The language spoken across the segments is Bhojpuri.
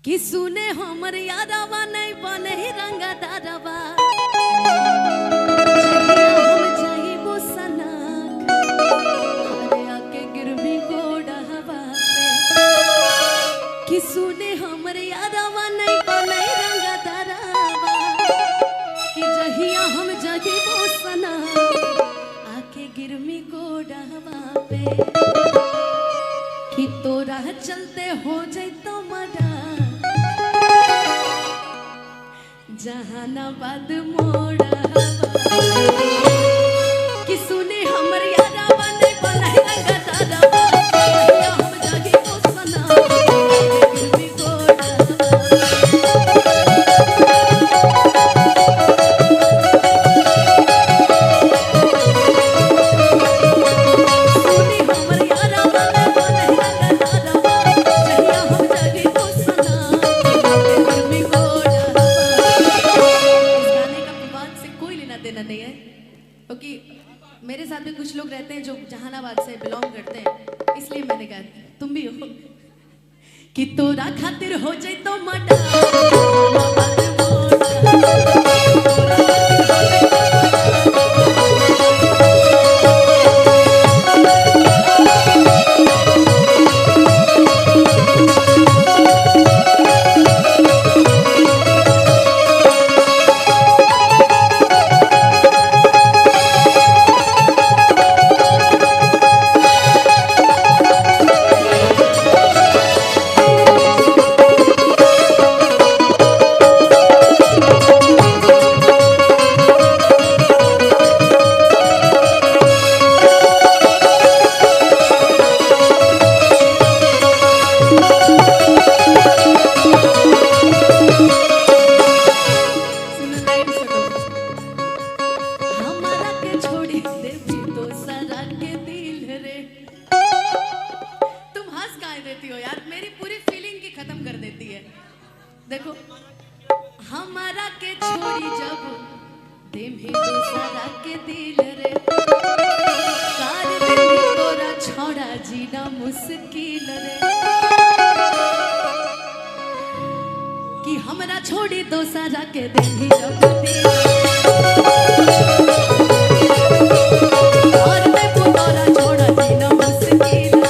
कि सुने हमर यादवा नहीं बने रंगा दारवा हम जाइबो सनक अरे आके गिरवी गोड़हवा पे कि सुने हमर यादवा नहीं बने रंगा दारवा कि जहिया हम जाइबो सनक आके गिरवी गोड़हवा पे कि तोरा चलते हो जैतो मरा जहानाबाद मोड़ा कि सुने हमर यादवा नहीं बनाई रंगा दारवा हम जागी ओ सना गिरवी सुने हमर यादवा नहीं बनाई रंगा दारवा जहिया हम जागी ओ सना गिरवी देना नहीं है क्योंकि मेरे साथ भी कुछ लोग रहते हैं जो जहानाबाद से बिलोंग करते हैं, इसलिए मैंने कहा तुम भी हो कि तोरा खातिर हो जाए तो मटा देखो हमारा के छोड़ी जब देमी दूसरा के दिल रे कार देमी तोरा छोड़ा जीना मुश्किल रे कि हमरा छोड़ी दूसरा के देमी जब दिल और मैं तोरा छोड़ा जीना मुश्किल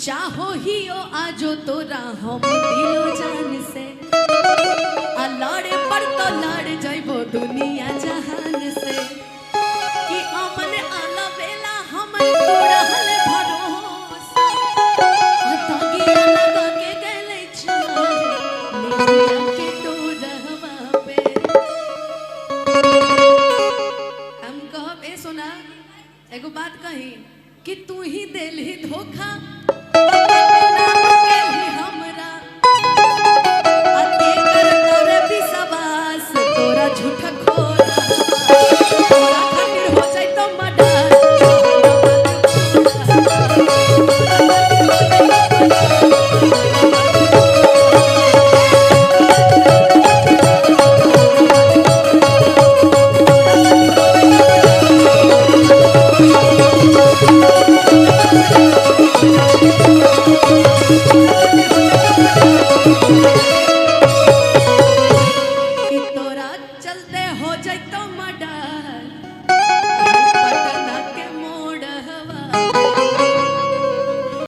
चाहो ही ओ आजो तोरा हम दिलो जान से आ लड़े पर तो लड़ जाइबो दुनिया जहान से कि अमन आला बेला हमर तोरा हले भरोसा तगिया लगा के गले छाए निया के डोरहवा पे हम कहब ए सुना एगो बात कही कि तू ही देलही धोखा